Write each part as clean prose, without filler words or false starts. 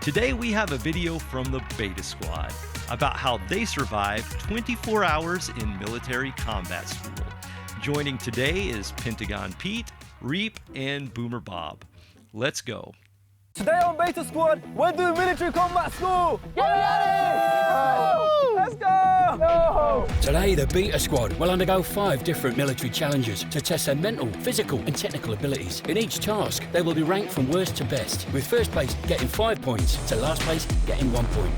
Today we have a video from the Beta Squad about how they survived 24 hours in military combat school. Joining today is Pentagon Pete, Reap, and Boomer Bob. Let's go. Today on Beta Squad, we're doing military combat school! Get ready! Let's go! Go! Today, the Beta Squad will undergo 5 different military challenges to test their mental, physical and technical abilities. In each task, they will be ranked from worst to best, with first place getting 5 points to last place getting 1 point.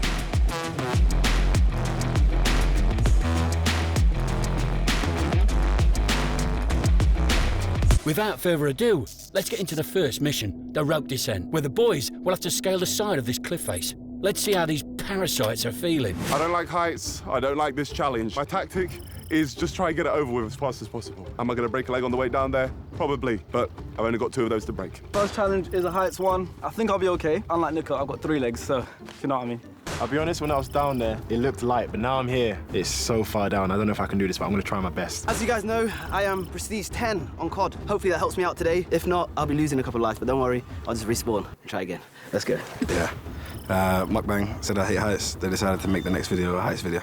Without further ado, let's get into the first mission, the rope descent, where the boys will have to scale the side of this cliff face. Let's see how these parasites are feeling. I don't like heights. I don't like this challenge. My tactic is just try and get it over with as fast as possible. Am I going to break a leg on the way down there? Probably, but I've only got 2 of those to break. First challenge is a heights one. I think I'll be okay. Unlike Nico, I've got 3 legs, so you know what I mean. I'll be honest, when I was down there, it looked light, but now I'm here. It's so far down. I don't know if I can do this, but I'm going to try my best. As you guys know, I am Prestige 10 on COD. Hopefully that helps me out today. If not, I'll be losing a couple of lives, but don't worry, I'll just respawn and try again. Let's go. Yeah. Mukbang said I hate heights. They decided to make the next video a heights video.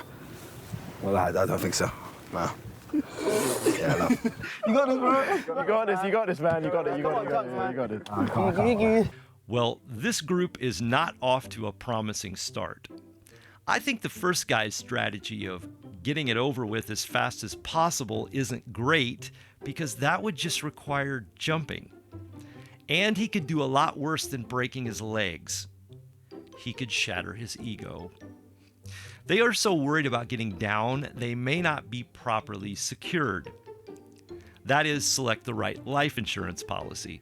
Well, I don't think so. No. Yeah, no. You got this, bro. You got this, man. You got it. Well, this group is not off to a promising start. I think the first guy's strategy of getting it over with as fast as possible isn't great because that would just require jumping. And he could do a lot worse than breaking his legs. He could shatter his ego. They are so worried about getting down, they may not be properly secured. That is, select the right life insurance policy.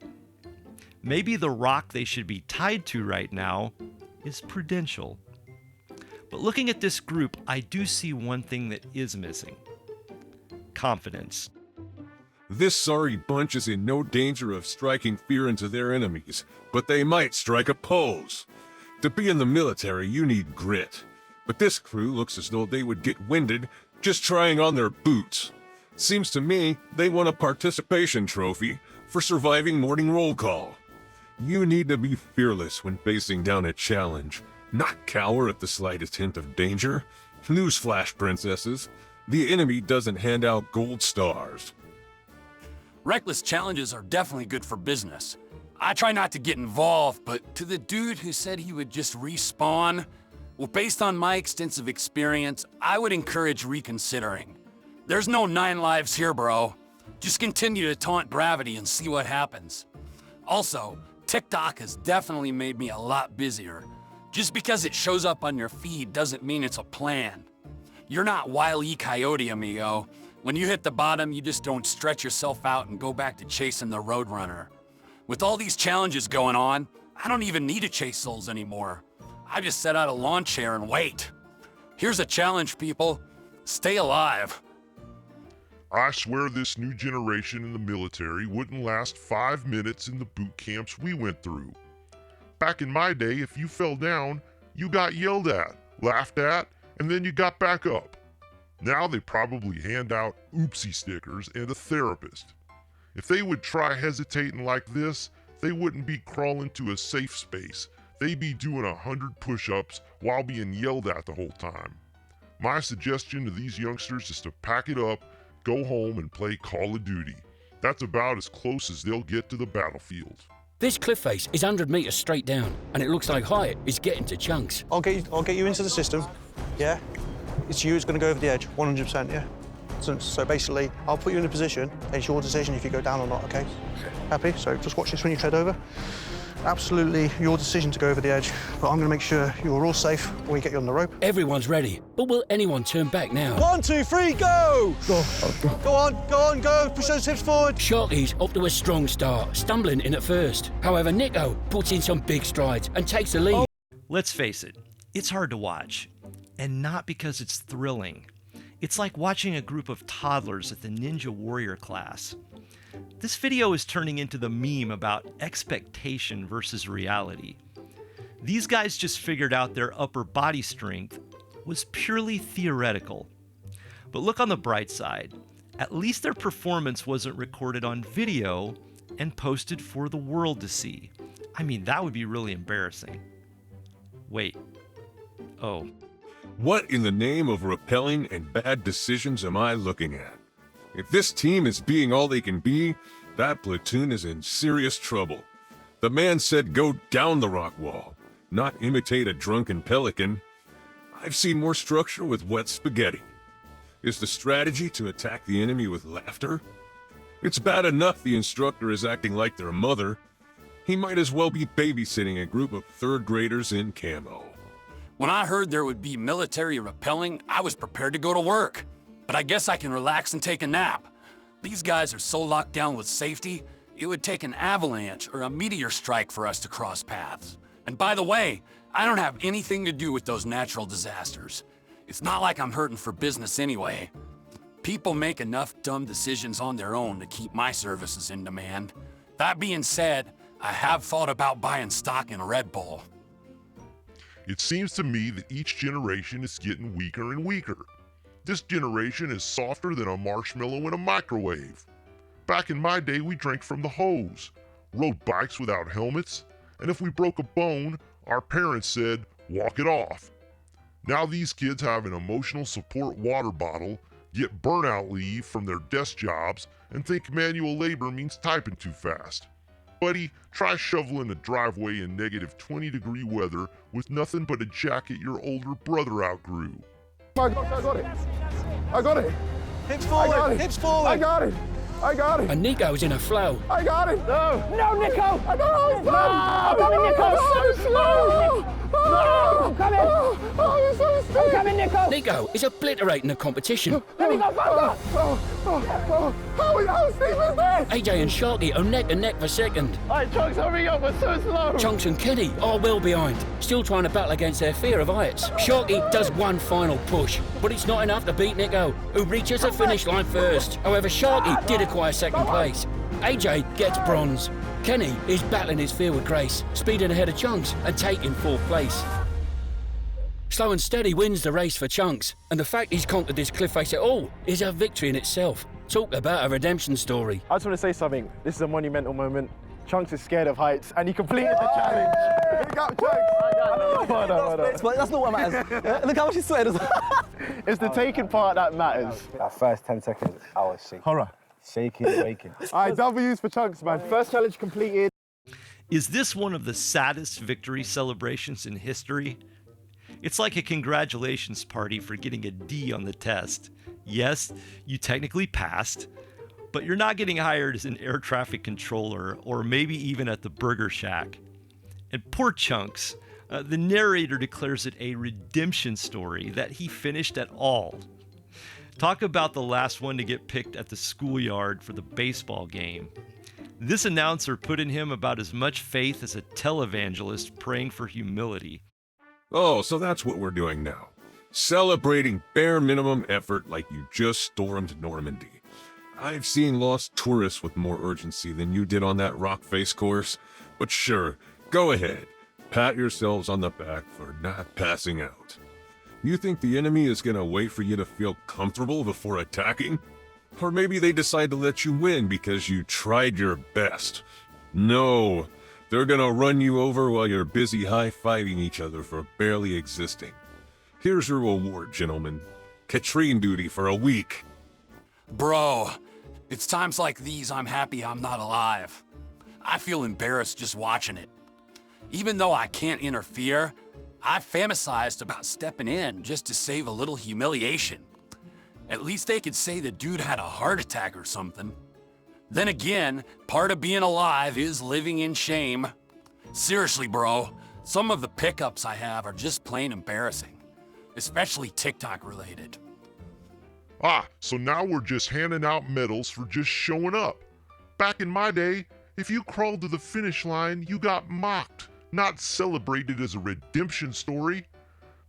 Maybe the rock they should be tied to right now is Prudential. But looking at this group, I do see one thing that is missing. Confidence. This sorry bunch is in no danger of striking fear into their enemies, but they might strike a pose. To be in the military, you need grit. But this crew looks as though they would get winded just trying on their boots. Seems to me they won a participation trophy for surviving morning roll call. You need to be fearless when facing down a challenge, not cower at the slightest hint of danger. Newsflash, princesses, the enemy doesn't hand out gold stars. Reckless challenges are definitely good for business. I try not to get involved, but to the dude who said he would just respawn, well, based on my extensive experience, I would encourage reconsidering. There's no 9 lives here, bro. Just continue to taunt gravity and see what happens. Also, TikTok has definitely made me a lot busier. Just because it shows up on your feed doesn't mean it's a plan. You're not Wile E. Coyote, amigo. When you hit the bottom, you just don't stretch yourself out and go back to chasing the Roadrunner. With all these challenges going on, I don't even need to chase souls anymore. I just set out a lawn chair and wait. Here's a challenge, people. Stay alive. I swear this new generation in the military wouldn't last 5 minutes in the boot camps we went through. Back in my day, if you fell down, you got yelled at, laughed at, and then you got back up. Now they probably hand out oopsie stickers and a therapist. If they would try hesitating like this, they wouldn't be crawling to a safe space. They'd be doing 100 push-ups while being yelled at the whole time. My suggestion to these youngsters is to pack it up, go home and play Call of Duty. That's about as close as they'll get to the battlefield. This cliff face is 100 meters straight down, and it looks like Hyatt is getting to chunks. I'll get you into the system, yeah? It's you who's going to go over the edge, 100%, yeah? So basically, I'll put you in a position, and it's your decision if you go down or not, okay? Happy? So just watch this when you tread over. Absolutely your decision to go over the edge, but I'm going to make sure you're all safe when we get you on the rope. Everyone's ready, but will anyone turn back now? 1, 2, 3, go! Go on, go! Push those hips forward. Sharky's up to a strong start, stumbling in at first. However, Nico puts in some big strides and takes the lead. Let's face it, it's hard to watch. And not because it's thrilling. It's like watching a group of toddlers at the Ninja Warrior class. This video is turning into the meme about expectation versus reality. These guys just figured out their upper body strength was purely theoretical. But look on the bright side. At least their performance wasn't recorded on video and posted for the world to see. I mean, that would be really embarrassing. Wait. Oh. What in the name of repelling and bad decisions am I looking at? If this team is being all they can be, that platoon is in serious trouble. The man said go down the rock wall, not imitate a drunken pelican. I've seen more structure with wet spaghetti. Is the strategy to attack the enemy with laughter? It's bad enough the instructor is acting like their mother. He might as well be babysitting a group of third graders in camo. When I heard there would be military repelling, I was prepared to go to work. But I guess I can relax and take a nap. These guys are so locked down with safety, it would take an avalanche or a meteor strike for us to cross paths. And by the way, I don't have anything to do with those natural disasters. It's not like I'm hurting for business anyway. People make enough dumb decisions on their own to keep my services in demand. That being said, I have thought about buying stock in Red Bull. It seems to me that each generation is getting weaker and weaker. This generation is softer than a marshmallow in a microwave. Back in my day, we drank from the hose, rode bikes without helmets, and if we broke a bone, our parents said, walk it off. Now these kids have an emotional support water bottle, get burnout leave from their desk jobs, and think manual labor means typing too fast. Buddy, try shoveling a driveway in negative 20-degree weather with nothing but a jacket your older brother outgrew. Oh my gosh, I got it. I got it. Hips forward, hips forward. I got it. I got it. And Nico's in a flow. I got it. No, Nico. I got it. No, I'm coming, Nico. So slow. No, come in. Oh, you're so I'm steep. coming, Nico. Nico is obliterating the competition. Let me go faster. How steep is this? AJ and Sharky are neck and neck for second. All right, Chunks, hurry up. We're so slow. Chunks and Kenny are well behind, still trying to battle against their fear of heights. Sharky does one final push, but it's not enough to beat Nico, who reaches the finish line first. However, Sharky did acquire second place. AJ gets bronze. Kenny is battling his fear with grace, speeding ahead of Chunks and taking fourth place. Slow and Steady wins the race for Chunks, and the fact he's conquered this cliff face at all is a victory in itself. Talk about a redemption story. I just want to say something. This is a monumental moment. Chunks is scared of heights, and he completed the challenge. Big up, Chunks. That's not what matters. Look how much he's sweating. It's the taking part that matters. That first 10 seconds, I was shaking. Horror. Shaking, waking. All right, W's for Chunks, man. First challenge completed. Is this one of the saddest victory celebrations in history? It's like a congratulations party for getting a D on the test. Yes, you technically passed, but you're not getting hired as an air traffic controller or maybe even at the Burger Shack. And poor Chunks, the narrator declares it a redemption story that he finished at all. Talk about the last one to get picked at the schoolyard for the baseball game. This announcer put in him about as much faith as a televangelist praying for humility. Oh, so that's what we're doing now. Celebrating bare minimum effort like you just stormed Normandy. I've seen lost tourists with more urgency than you did on that rock face course. But sure, go ahead. Pat yourselves on the back for not passing out. You think the enemy is gonna wait for you to feel comfortable before attacking? Or maybe they decide to let you win because you tried your best. No, they're gonna run you over while you're busy high-fiving each other for barely existing. Here's your reward, gentlemen. Katrine duty for a week. Bro, it's times like these I'm happy I'm not alive. I feel embarrassed just watching it. Even though I can't interfere, I fantasized about stepping in just to save a little humiliation. At least they could say the dude had a heart attack or something. Then again, part of being alive is living in shame. Seriously, bro, some of the pickups I have are just plain embarrassing, especially TikTok related. Ah, so now we're just handing out medals for just showing up. Back in my day, if you crawled to the finish line, you got mocked, not celebrated as a redemption story.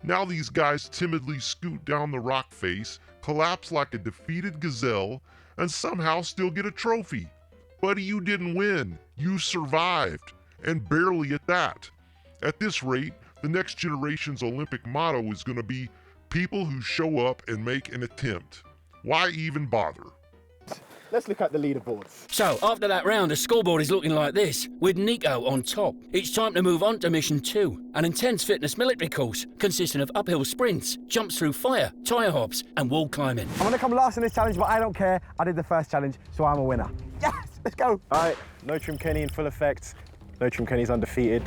Now these guys timidly scoot down the rock face, collapse like a defeated gazelle, and somehow still get a trophy. Buddy, you didn't win. You survived, and barely at that. At this rate, the next generation's Olympic motto is going to be people who show up and make an attempt. Why even bother? let's look at the leaderboards. So, after that round, the scoreboard is looking like this, with Nico on top. It's time to move on to Mission 2, an intense fitness military course consisting of uphill sprints, jumps through fire, tyre hops, and wall climbing. I'm gonna come last in this challenge, but I don't care. I did the first challenge, so I'm a winner. Yes, let's go. All right, no Trim Kenny in full effect. No Trim Kenny's undefeated.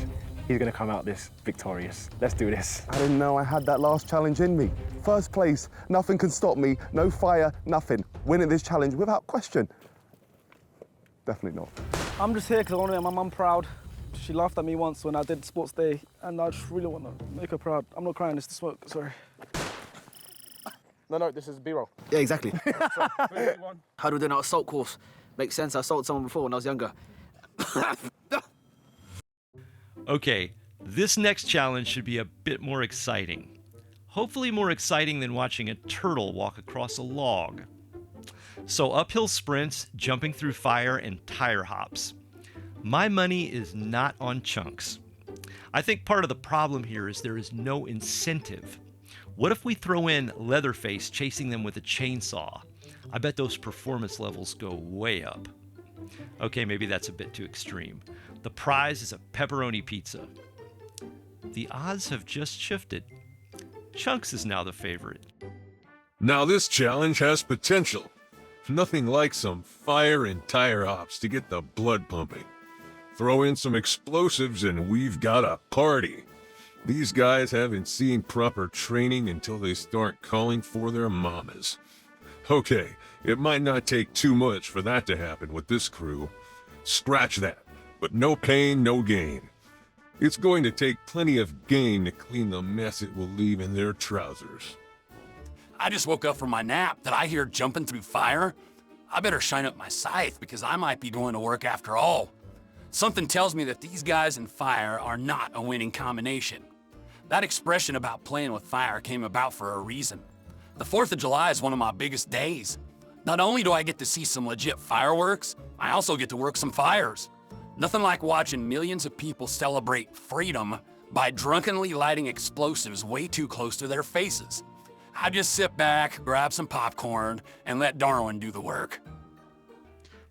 He's gonna come out this victorious. Let's do this. I didn't know I had that last challenge in me. First place, nothing can stop me. No fire, nothing. Winning this challenge without question. Definitely not. I'm just here because I want to make my mum proud. She laughed at me once when I did sports day, and I just really want to make her proud. I'm not crying, it's the smoke, sorry. No, this is B-roll. Yeah, exactly. How do we do an assault course? Makes sense, I assaulted someone before when I was younger. Okay, this next challenge should be a bit more exciting. Hopefully more exciting than watching a turtle walk across a log. So uphill sprints, jumping through fire, and tire hops. My money is not on Chunks. I think part of the problem here is there is no incentive. What if we throw in Leatherface chasing them with a chainsaw? I bet those performance levels go way up. Okay, maybe that's a bit too extreme. The prize is a pepperoni pizza. The odds have just shifted. Chunks is now the favorite. Now this challenge has potential. Nothing like some fire and tire hops to get the blood pumping. Throw in some explosives and we've got a party. These guys haven't seen proper training until they start calling for their mamas. Okay, it might not take too much for that to happen with this crew. Scratch that, but no pain, no gain. It's going to take plenty of gain to clean the mess it will leave in their trousers. I just woke up from my nap. Did I hear jumping through fire? I better shine up my scythe because I might be going to work after all. Something tells me that these guys and fire are not a winning combination. That expression about playing with fire came about for a reason. The 4th of July is one of my biggest days. Not only do I get to see some legit fireworks, I also get to work some fires. Nothing like watching millions of people celebrate freedom by drunkenly lighting explosives way too close to their faces. I just sit back, grab some popcorn, and let Darwin do the work.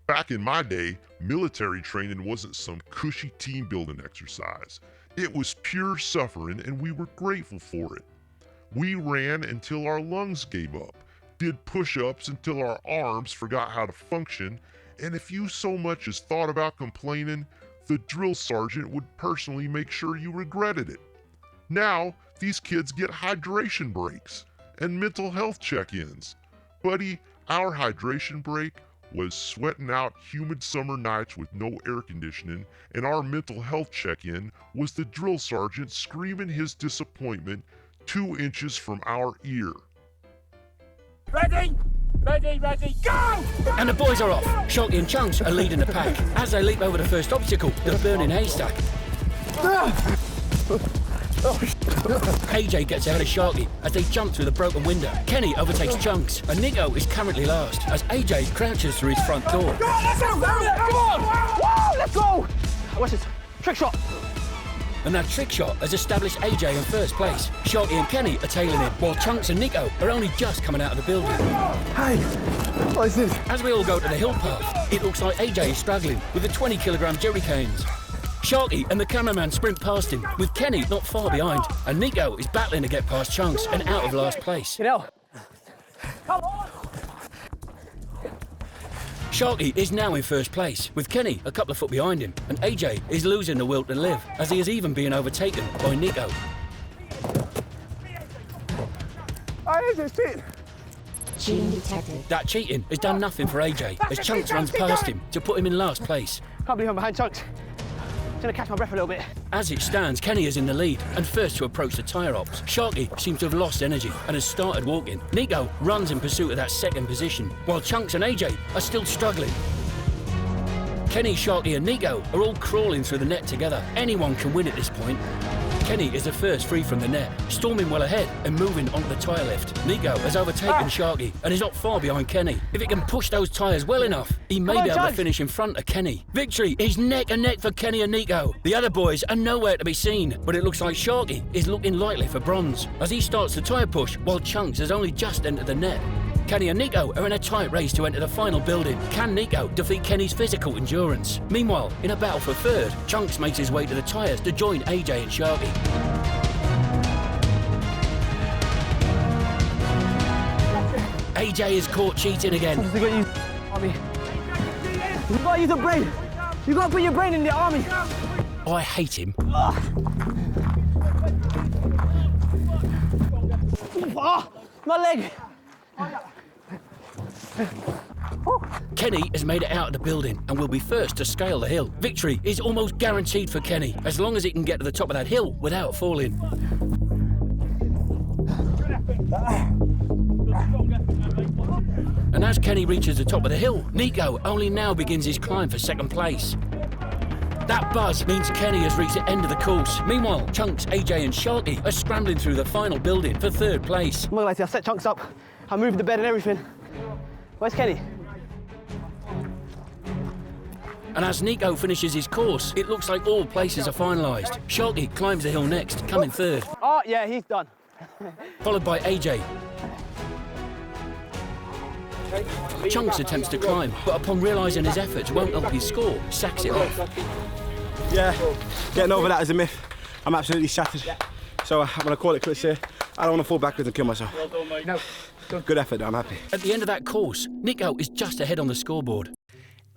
Back in my day, military training wasn't some cushy team building exercise. It was pure suffering, and we were grateful for it. We ran until our lungs gave up, did push-ups until our arms forgot how to function, and if you so much as thought about complaining, the drill sergeant would personally make sure you regretted it. Now, these kids get hydration breaks and mental health check-ins. Buddy, our hydration break was sweating out humid summer nights with no air conditioning, and our mental health check-in was the drill sergeant screaming his disappointment 2 inches from our ear. Ready? Ready, ready, go! And the boys are off. Sharky and Chunks are leading the pack. As they leap over the first obstacle, the burning haystack. AJ gets ahead of Sharky as they jump through the broken window. Kenny overtakes Chunks, and Nico is currently last as AJ crouches through his front door. Come on, let's go! Come on! Woo, let's go! Watch this. Trick shot. And that trick shot has established AJ in first place. Sharky and Kenny are tailing him, while Chunks and Nico are only just coming out of the building. Hey, what is this? As we all go to the hill path, it looks like AJ is struggling with the 20-kilogram jerry canes. Sharky and the cameraman sprint past him, with Kenny not far behind, and Nico is battling to get past Chunks and out of last place. Come on! Sharky is now in first place, with Kenny a couple of foot behind him, and AJ is losing the will to live, as he is even being overtaken by Nico. AJ's cheating. Cheating detected. That cheating has done nothing for AJ, as Chunks runs past him to put him in last place. Can't believe I'm behind Chunks. Just gonna catch my breath a little bit. As it stands, Kenny is in the lead and first to approach the tyre ops. Sharky seems to have lost energy and has started walking. Nico runs in pursuit of that second position, while Chunks and AJ are still struggling. Kenny, Sharky and Nico are all crawling through the net together. Anyone can win at this point. Kenny is the first free from the net, storming well ahead and moving onto the tyre lift. Nico has overtaken Sharky and is not far behind Kenny. If it can push those tyres well enough, he may be able to finish in front of Kenny. Victory is neck and neck for Kenny and Nico. The other boys are nowhere to be seen, but it looks like Sharky is looking likely for bronze as he starts the tyre push while Chunks has only just entered the net. Kenny and Nico are in a tight race to enter the final building. Can Nico defeat Kenny's physical endurance? Meanwhile, in a battle for third, Chunks makes his way to the tyres to join AJ and Sharky. AJ is caught cheating again. You got use army. You gotta use the brain. You gotta put your brain in the army. I hate him. Oh, my leg. Kenny has made it out of the building and will be first to scale the hill. Victory is almost guaranteed for Kenny, as long as he can get to the top of that hill without falling. And as Kenny reaches the top of the hill, Nico only now begins his climb for second place. That buzz means Kenny has reached the end of the course. Meanwhile, Chunks, AJ and Sharky are scrambling through the final building for third place. I'm not gonna lie to you, I set Chunks up. I moved the bed and everything. Where's Kenny? And as Nico finishes his course, it looks like all places are finalised. Sharky climbs the hill next, coming third. Oh, yeah, he's done. Followed by AJ. Chunks attempts to climb, but upon realising his efforts won't help his score, sacks it off. Yeah, getting over that is a myth. I'm absolutely shattered. So I'm going to call it quits here. I don't want to fall backwards and kill myself. Well done, mate. No. Good effort, I'm happy. At the end of that course, Nico is just ahead on the scoreboard.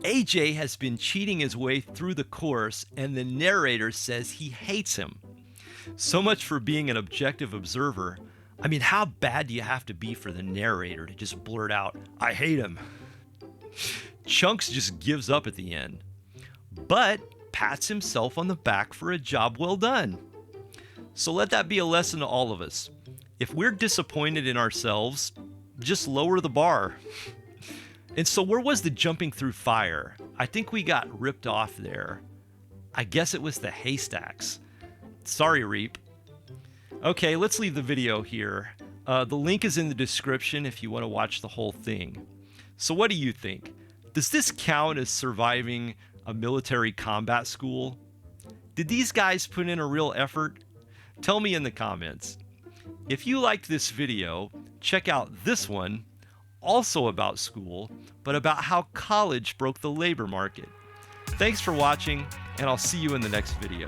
AJ has been cheating his way through the course, and the narrator says he hates him. So much for being an objective observer. I mean, how bad do you have to be for the narrator to just blurt out, I hate him? Chunks just gives up at the end, but pats himself on the back for a job well done. So let that be a lesson to all of us. If we're disappointed in ourselves, just lower the bar. And so where was the jumping through fire? I think we got ripped off there. I guess it was the haystacks. Sorry, Reap. Okay, let's leave the video here. The link is in the description if you want to watch the whole thing. So what do you think? Does this count as surviving a military combat school? Did these guys put in a real effort? Tell me in the comments. If you liked this video, check out this one, also about school, but about how college broke the labor market. Thanks for watching, and I'll see you in the next video.